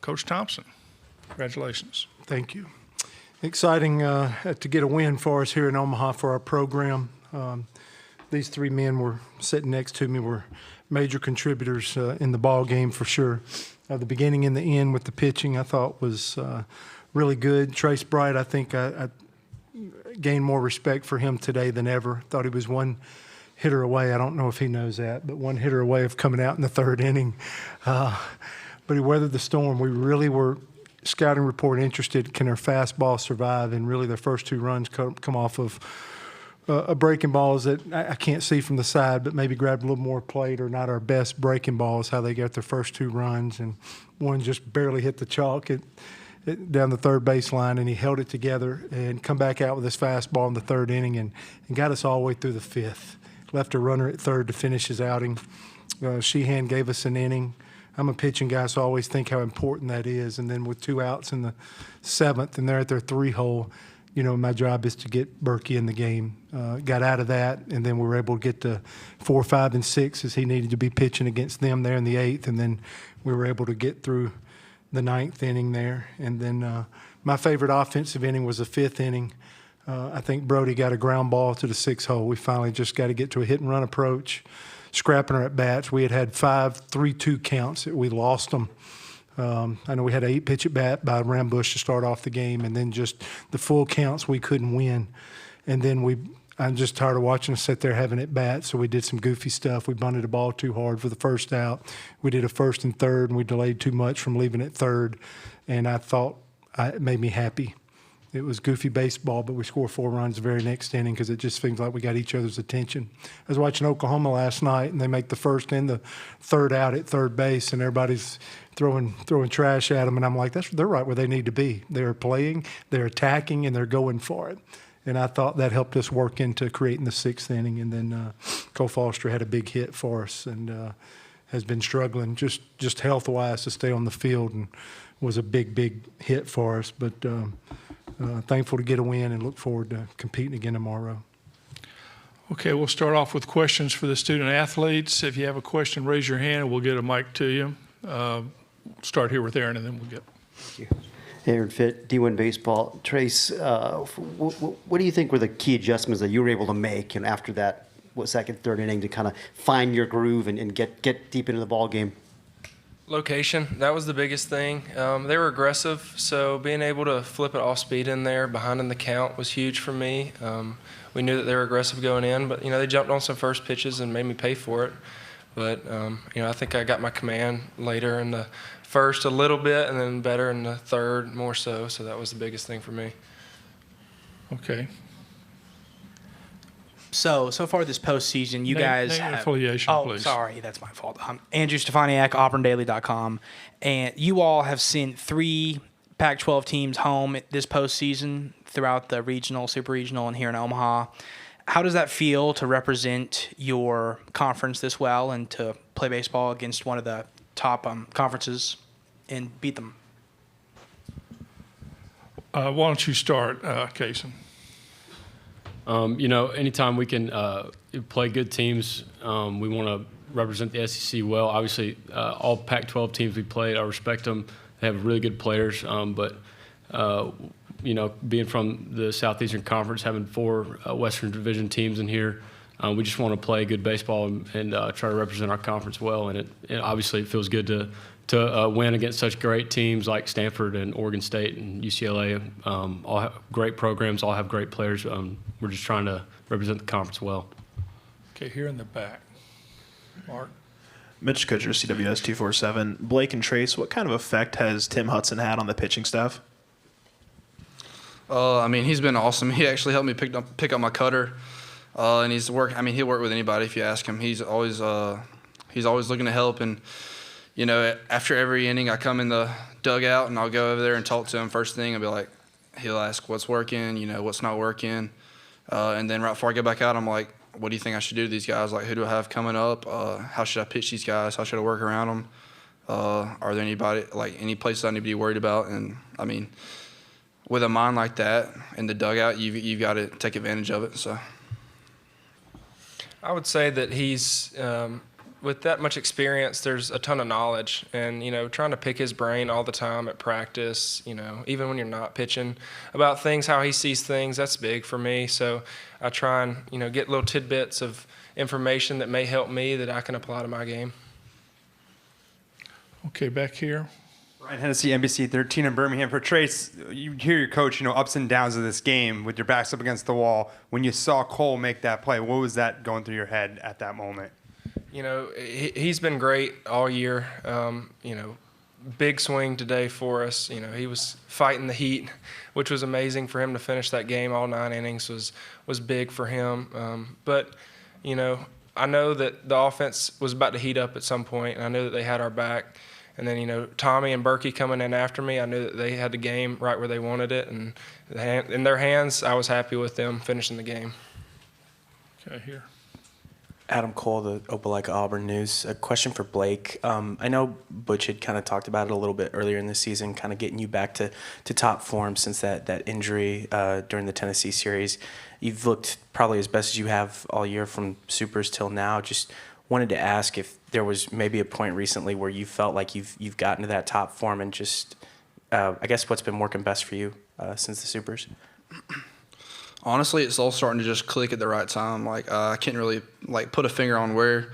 Coach Thompson, congratulations. Thank you. Exciting to get a win for us here in Omaha for our program. These three men were sitting next to me were major contributors in the ball game for sure. The beginning and the end with the pitching I thought was really good. Trace Bright, I think I gained more respect for him today than ever. Thought he was one hitter away. I don't know if he knows that, but one hitter away of coming out in the third inning. But he weathered the storm. We really were scouting report interested. Can their fastball survive? And really their first two runs come off of breaking balls that I can't see from the side, but maybe grabbed a little more plate, or not our best breaking balls, how they got their first two runs. And one just barely hit the chalk down the third baseline, and he held it together and come back out with his fastball in the third inning and got us all the way through the fifth. Left a runner at third to finish his outing. Sheehan gave us an inning. I'm a pitching guy, so I always think how important that is. And then with two outs in the seventh, and they're at their three-hole, my job is to get Berkey in the game. Got out of that, and then we were able to get to 4, 5, and 6 as he needed to be pitching against them there in the eighth, and then we were able to get through the ninth inning there. And then my favorite offensive inning was the fifth inning. I think Brody got a ground ball to the sixth hole. We finally just got to get to a hit-and-run approach, scrapping our at-bats. We had 5 3-2 counts. We lost them. I know we had an 8-pitch at-bat by Rambush to start off the game, and then just the full counts we couldn't win. And then I'm just tired of watching us sit there having at-bats, so we did some goofy stuff. We bunted the ball too hard for the first out. We did a first and third, and we delayed too much from leaving at third, and I thought it made me happy. It was goofy baseball, but we scored 4 runs the very next inning because it just seems like we got each other's attention. I was watching Oklahoma last night, and they make the first and the third out at third base, and everybody's throwing trash at them, and I'm like, they're right where they need to be. They're playing, they're attacking, and they're going for it. And I thought that helped us work into creating the sixth inning. And then Cole Foster had a big hit for us and has been struggling just health-wise to stay on the field, and was a big hit for us. But thankful to get a win and look forward to competing again tomorrow. Okay, we'll start off with questions for the student athletes. If you have a question, raise your hand and we'll get a mic to you. Start here with Aaron and then we'll get. Thank you. Aaron Fitt, D1 Baseball. Trace, what do you think were the key adjustments that you were able to make after that second, third inning to kind of find your groove and get deep into the ball game? Location, that was the biggest thing. They were aggressive, so being able to flip it off speed in there, behind in the count, was huge for me. We knew that they were aggressive going in, but they jumped on some first pitches and made me pay for it. But I think I got my command later in the first a little bit, and then better in the third more so. So that was the biggest thing for me. Okay. So far this postseason, you guys name have affiliation, Oh, please. sorry, that's my fault. Andrew Stefaniak, AuburnDaily.com, and you all have sent 3 Pac-12 teams home this postseason throughout the regional, super regional, and here in Omaha. How does that feel to represent your conference this well and to play baseball against one of the top conferences and beat them? Why don't you start, Kaysen? Anytime we can play good teams, we want to represent the SEC well. Obviously, all Pac-12 teams we played, I respect them. They have really good players, but being from the Southeastern Conference, having 4 Western Division teams in here, we just want to play good baseball and try to represent our conference well. And it obviously feels good to win against such great teams like Stanford and Oregon State and UCLA. All have great programs, all have great players. We're just trying to represent the conference well. Okay, here in the back. Mark. Mitch Kutcher, CWS 247. Blake and Trace, what kind of effect has Tim Hudson had on the pitching staff? He's been awesome. He actually helped me pick up my cutter, and he's work. He'll work with anybody if you ask him. He's always looking to help. And after every inning, I come in the dugout and I'll go over there and talk to him. First thing, I'll be like, he'll ask what's working, what's not working, and then right before I go back out, I'm like, what do you think I should do to these guys? Like, who do I have coming up? How should I pitch these guys? How should I work around them? Are there any places I need to be worried about? And with a mind like that in the dugout, you've got to take advantage of it. So I would say that he's with that much experience, there's a ton of knowledge, and trying to pick his brain all the time at practice, even when you're not pitching, about things, how he sees things, that's big for me. So I try and get little tidbits of information that may help me that I can apply to my game. Okay, back here. Ryan Hennessy, NBC 13 in Birmingham. For Trace, you hear your coach, ups and downs of this game with your backs up against the wall. When you saw Cole make that play, what was that going through your head at that moment? He's been great all year. Big swing today for us. He was fighting the heat, which was amazing for him to finish that game. All 9 innings was big for him. But I know that the offense was about to heat up at some point, and I knew that they had our back. And then, Tommy and Berkey coming in after me, I knew that they had the game right where they wanted it. And in their hands, I was happy with them finishing the game. Okay, here. Adam Cole, the Opelika Auburn News. A question for Blake. I know Butch had kind of talked about it a little bit earlier in the season, kind of getting you back to top form since that injury during the Tennessee series. You've looked probably as best as you have all year from Supers till now. Just wanted to ask if there was maybe a point recently where you felt like you've gotten to that top form, and just I guess what's been working best for you since the Supers? Honestly, it's all starting to just click at the right time. I can't really put a finger on where,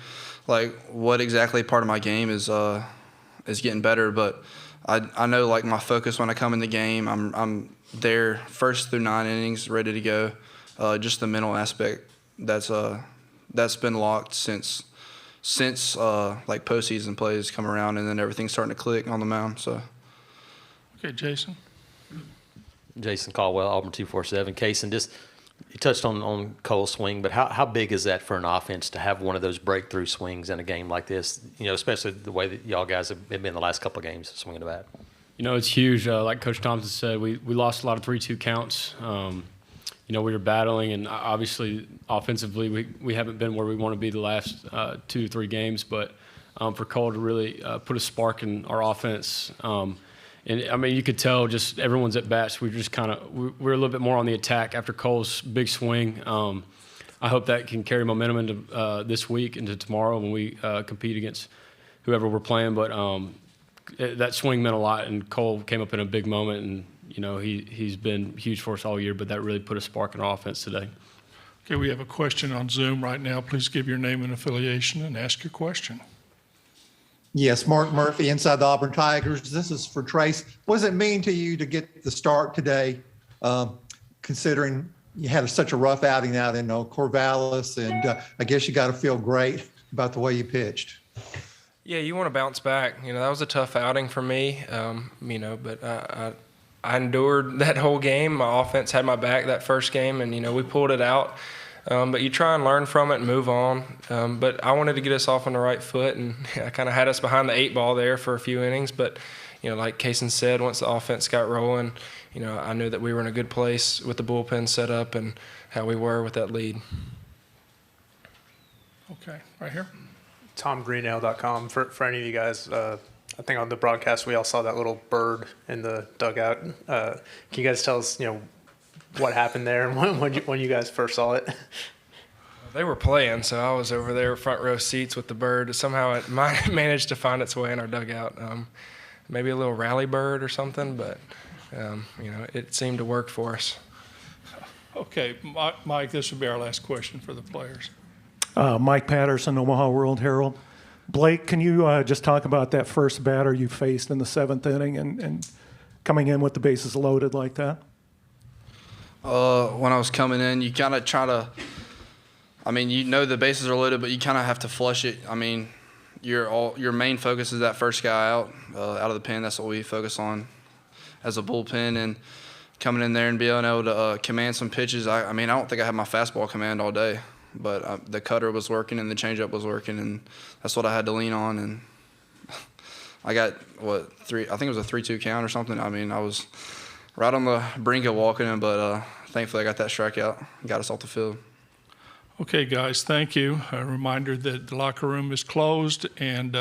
what exactly part of my game is getting better. But I know my focus when I come in the game, I'm there first through 9 innings, ready to go. Just the mental aspect that's been locked since postseason plays come around, and then everything's starting to click on the mound. So. Okay, Jason. Jason Caldwell, Auburn 247. Cason, just you touched on Cole's swing, but how big is that for an offense to have one of those breakthrough swings in a game like this? Especially the way that y'all guys have been the last couple of games swinging the bat. It's huge. Like Coach Thompson said, we lost a lot of 3-2 counts. We were battling, and obviously offensively we haven't been where we want to be the last 2-3 games. But for Cole to really put a spark in our offense. And I mean, you could tell just everyone's at bats. We're a little bit more on the attack after Cole's big swing. I hope that can carry momentum into this week, into tomorrow when we compete against whoever we're playing. But that swing meant a lot, and Cole came up in a big moment, and he's been huge for us all year. But that really put a spark in our offense today. Okay, we have a question on Zoom right now. Please give your name and affiliation and ask your question. Yes, Mark Murphy, inside the Auburn Tigers. This is for Trace. What does it mean to you to get the start today, considering you had such a rough outing out in Corvallis, and I guess you got to feel great about the way you pitched? Yeah, you want to bounce back. That was a tough outing for me, but I endured that whole game. My offense had my back that first game, and, we pulled it out. But you try and learn from it and move on. But I wanted to get us off on the right foot, and I kind of had us behind the 8 ball there for a few innings. But, like Cason said, once the offense got rolling, I knew that we were in a good place with the bullpen set up and how we were with that lead. Okay, right here. TomGreenale.com. For any of you guys, I think on the broadcast we all saw that little bird in the dugout. Can you guys tell us, what happened there and when you guys first saw it? They were playing, so I was over there front row seats with the bird. Somehow it managed to find its way in our dugout. Maybe a little rally bird or something, but it seemed to work for us. Okay, Mike, this will be our last question for the players. Mike Patterson, Omaha World Herald. Blake, can you just talk about that first batter you faced in the 7th inning and coming in with the bases loaded like that? When I was coming in, you kind of try to, the bases are loaded, but you kind of have to flush it. Your main focus is that first guy out of the pen. That's what we focus on as a bullpen, and coming in there and being able to command some pitches. I don't think I had my fastball command all day, but the cutter was working and the changeup was working, and that's what I had to lean on. And I got, I think it was a 3-2 count or something. I was right on the brink of walking in, but thankfully I got that strikeout and got us off the field. Okay, guys, thank you. A reminder that the locker room is closed, and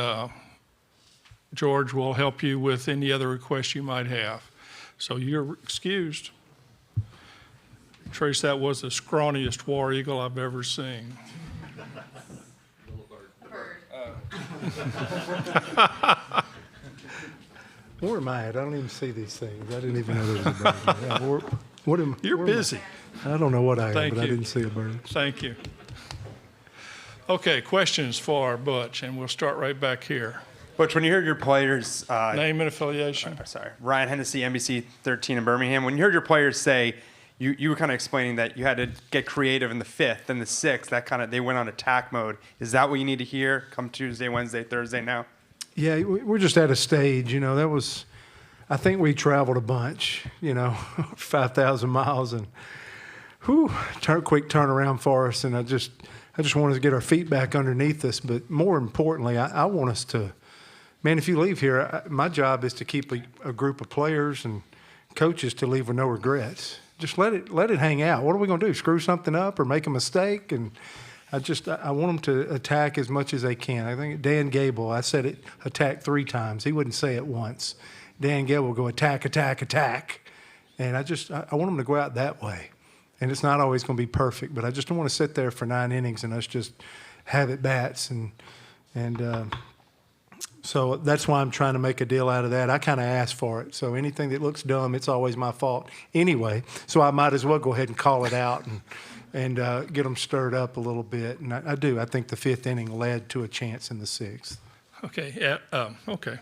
George will help you with any other requests you might have. So you're excused. Trace, that was the scrawniest war eagle I've ever seen. Bird. Where am I at? I don't even see these things. I didn't even know there was a bird. Yeah, what am, You're where am I? busy. I don't know what I am, Thank but I you. didn't see a bird. Thank you. Okay, questions for Butch, and we'll start right back here. Butch, when you heard your players, Name and affiliation. sorry, Ryan Hennessy, NBC 13 in Birmingham, when you heard your players say, you were kind of explaining that you had to get creative in the fifth and the sixth, they went on attack mode. Is that what you need to hear come Tuesday, Wednesday, Thursday now? Yeah, we're just at a stage, I think we traveled a bunch, 5,000 miles, and quick turnaround for us. And I just want us to get our feet back underneath us. But more importantly, I want us to, man, if you leave here, my job is to keep a group of players and coaches to leave with no regrets. Just let it hang out. What are we going to do? Screw something up or make a mistake? And I want them to attack as much as they can. I think Dan Gable, I said it, attack 3 times. He wouldn't say it once. Dan Gable will go attack, attack, attack. And I want them to go out that way. And it's not always going to be perfect, but I just don't want to sit there for 9 innings and us just have at bats. So that's why I'm trying to make a deal out of that. I kind of asked for it. So anything that looks dumb, it's always my fault anyway. So I might as well go ahead and call it out and get them stirred up a little bit. And I do. I think the 5th inning led to a chance in the 6th. Okay, yeah, okay.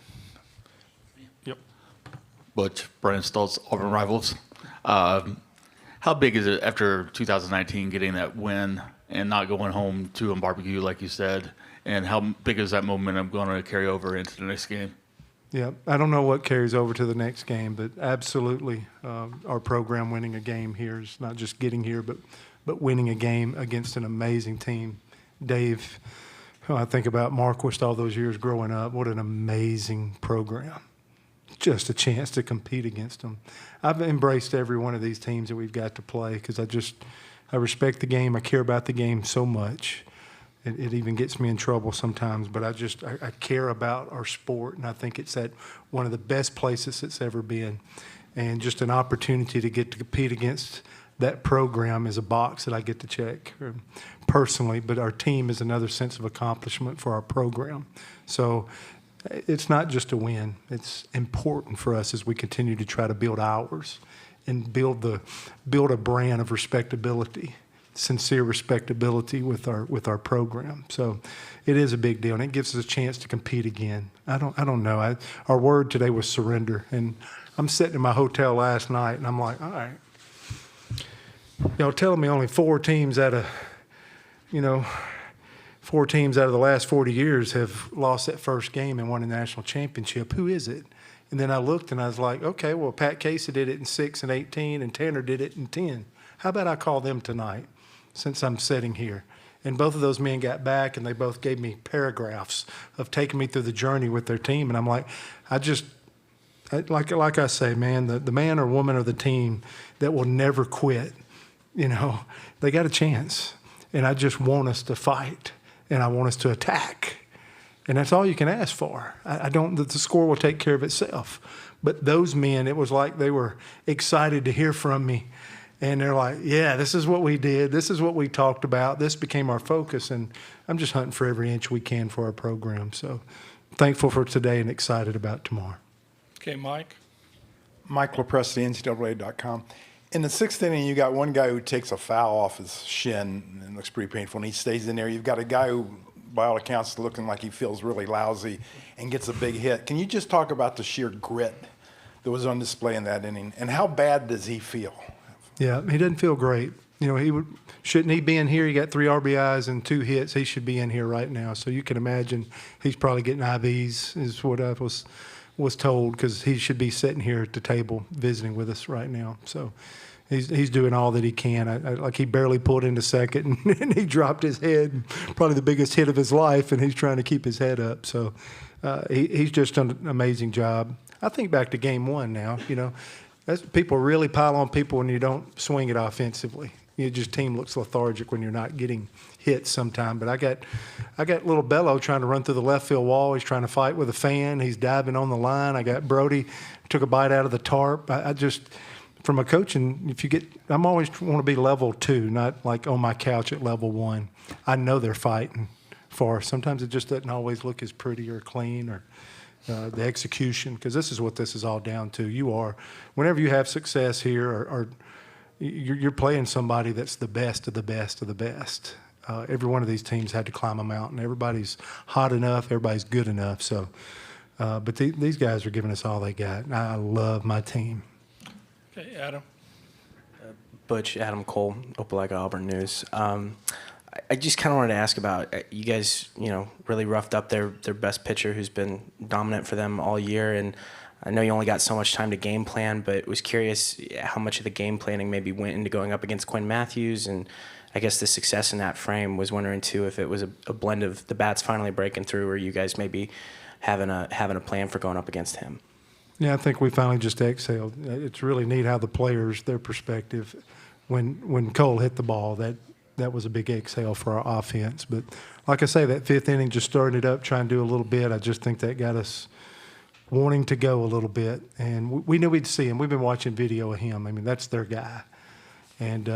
Yep. Butch, Brian Stoltz, Auburn Rivals. How big is it after 2019 getting that win and not going home to a barbecue like you said? And how big is that momentum going to carry over into the next game? Yeah, I don't know what carries over to the next game, but absolutely our program winning a game here is not just getting here, but winning a game against an amazing team. Dave, I think about Marquist all those years growing up, what an amazing program. Just a chance to compete against them. I've embraced every one of these teams that we've got to play because I respect the game. I care about the game so much. It even gets me in trouble sometimes, but I care about our sport, and I think it's at one of the best places it's ever been. And just an opportunity to get to compete against that program is a box that I get to check personally, but our team is another sense of accomplishment for our program. So it's not just a win. It's important for us as we continue to try to build ours and build a brand of respectability. Sincere respectability with our program. So it is a big deal, and it gives us a chance to compete again. I don't know. Our word today was surrender, and I'm sitting in my hotel last night, and I'm like, all right, y'all telling me only 4 teams out of the last 40 years have lost that first game and won a national championship. Who is it? And then I looked, and I was like, okay, well, Pat Casey did it in 6 and 18, and Tanner did it in 10. How about I call them tonight? Since I'm sitting here. And both of those men got back, and they both gave me paragraphs of taking me through the journey with their team. And I'm like, like I say, man, the man or woman of the team that will never quit, they got a chance. And I just want us to fight, and I want us to attack. And that's all you can ask for. The score will take care of itself. But those men, it was like they were excited to hear from me. And they're like, yeah, this is what we did. This is what we talked about. This became our focus. And I'm just hunting for every inch we can for our program. So thankful for today and excited about tomorrow. Okay, Mike. Mike LaPresta, NCAA.com. In the 6th inning, you got one guy who takes a foul off his shin and it looks pretty painful, and he stays in there. You've got a guy who, by all accounts, is looking like he feels really lousy and gets a big hit. Can you just talk about the sheer grit that was on display in that inning, and how bad does he feel? Yeah, he doesn't feel great. Shouldn't he be in here? He got 3 RBIs and 2 hits. He should be in here right now. So you can imagine he's probably getting IVs, is what I was told, because he should be sitting here at the table visiting with us right now. So he's doing all that he can. Like he barely pulled into second, and he dropped his head, probably the biggest hit of his life, and he's trying to keep his head up. So he's just done an amazing job. I think back to game 1 now, people really pile on people when you don't swing it offensively. Team looks lethargic when you're not getting hits sometime. But I got little Bello trying to run through the left field wall. He's trying to fight with a fan. He's diving on the line. I got Brody took a bite out of the tarp. From a coaching, I'm always want to be level 2, not like on my couch at level 1. I know they're fighting for us. Sometimes it just doesn't always look as pretty or clean or the execution, because this is what this is all down to. Whenever you have success here, or you're playing somebody that's the best of the best of the best. Every one of these teams had to climb a mountain. Everybody's hot enough. Everybody's good enough. So, but these guys are giving us all they got. I love my team. Okay, Adam. Butch, Adam Cole, Opelika Auburn News. I just kind of wanted to ask about you guys. Really roughed up their best pitcher, who's been dominant for them all year, and I know you only got so much time to game plan, but was curious how much of the game planning maybe went into going up against Quinn Matthews, and I guess the success in that frame. Was wondering too if it was a blend of the bats finally breaking through, or you guys maybe having a plan for going up against him. Yeah, I think we finally just exhaled. It's really neat how the players, their perspective, when Cole hit the ball, that was a big exhale for our offense. But like I say, that fifth inning, just starting it up, trying to do a little bit, I just think that got us wanting to go a little bit. And we knew we'd see him. We've been watching video of him. I mean, that's their guy. And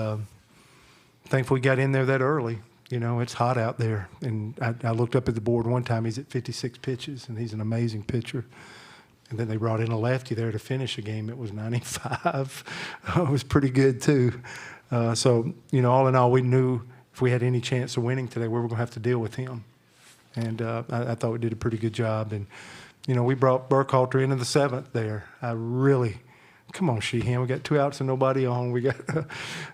thankfully we got in there that early. It's hot out there. And I looked up at the board one time. He's at 56 pitches, and he's an amazing pitcher. And then they brought in a lefty there to finish a game. It was 95. It was pretty good, too. So, all in all, we knew if we had any chance of winning today, we were going to have to deal with him. And I thought we did a pretty good job. And, we brought Burkhalter into the seventh there. Come on, Sheehan. We got 2 outs and nobody on. We got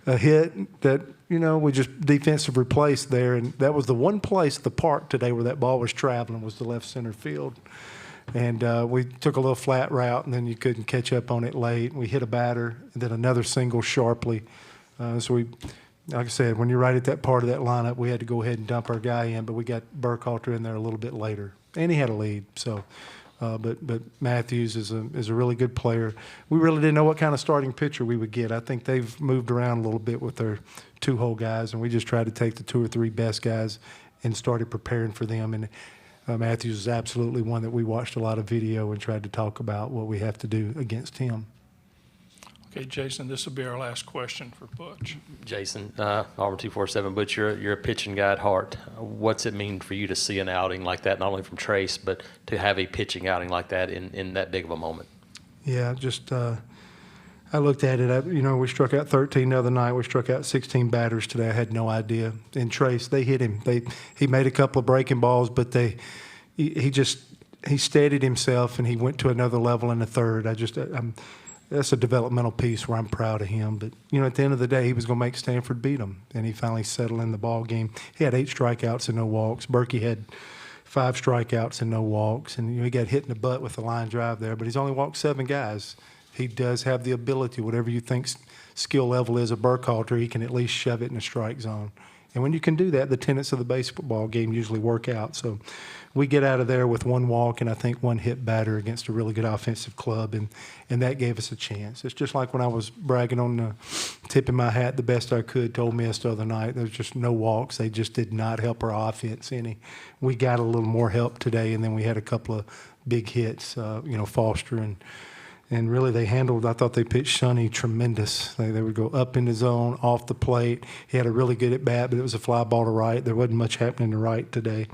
a hit that, we just defensive replaced there. And that was the one place, the park today, where that ball was traveling, was the left center field. And we took a little flat route, and then you couldn't catch up on it late. We hit a batter, and then another single sharply. So we, like I said, when you're right at that part of that lineup, we had to go ahead and dump our guy in, but we got Burkhalter in there a little bit later, and he had a lead. So, but Matthews is a really good player. We really didn't know what kind of starting pitcher we would get. I think they've moved around a little bit with their 2-hole guys, and we just tried to take the 2 or 3 best guys and started preparing for them. And Matthews is absolutely one that we watched a lot of video and tried to talk about what we have to do against him. Okay, Jason, this will be our last question for Butch. Jason, Auburn 247, Butch, you're a pitching guy at heart. What's it mean for you to see an outing like that, not only from Trace, but to have a pitching outing like that in that big of a moment? Yeah, just I looked at it. We struck out 13 the other night. We struck out 16 batters today. I had no idea. And Trace, they hit him. He made a couple of breaking balls, but he steadied himself and he went to another level in the third. That's a developmental piece where I'm proud of him. But at the end of the day, he was going to make Stanford beat him, and he finally settled in the ball game. He had 8 strikeouts and no walks. Berkey had 5 strikeouts and no walks, and he got hit in the butt with a line drive there. But he's only walked 7 guys. He does have the ability, whatever you think skill level is of Burkhalter, he can at least shove it in the strike zone. And when you can do that, the tenets of the baseball game usually work out. So we get out of there with 1 walk and I think 1 hit batter against a really good offensive club, and that gave us a chance. It's just like when I was bragging on the tip of my hat the best I could to Ole Miss the other night. There's just no walks. They just did not help our offense any. We got a little more help today, and then we had a couple of big hits, Foster and really they handled, I thought they pitched Sonny tremendous. They would go up in the zone, off the plate. He had a really good at bat, but it was a fly ball to right. There wasn't much happening to right today.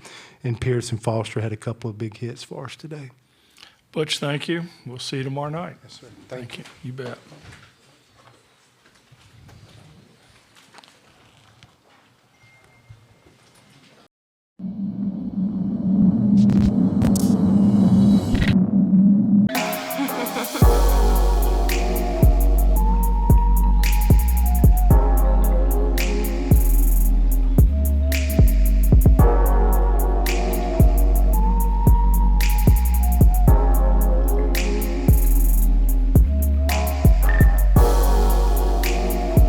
And Pierce and Foster had a couple of big hits for us today. Butch, thank you. We'll see you tomorrow night. Yes, sir. Thank you. You bet.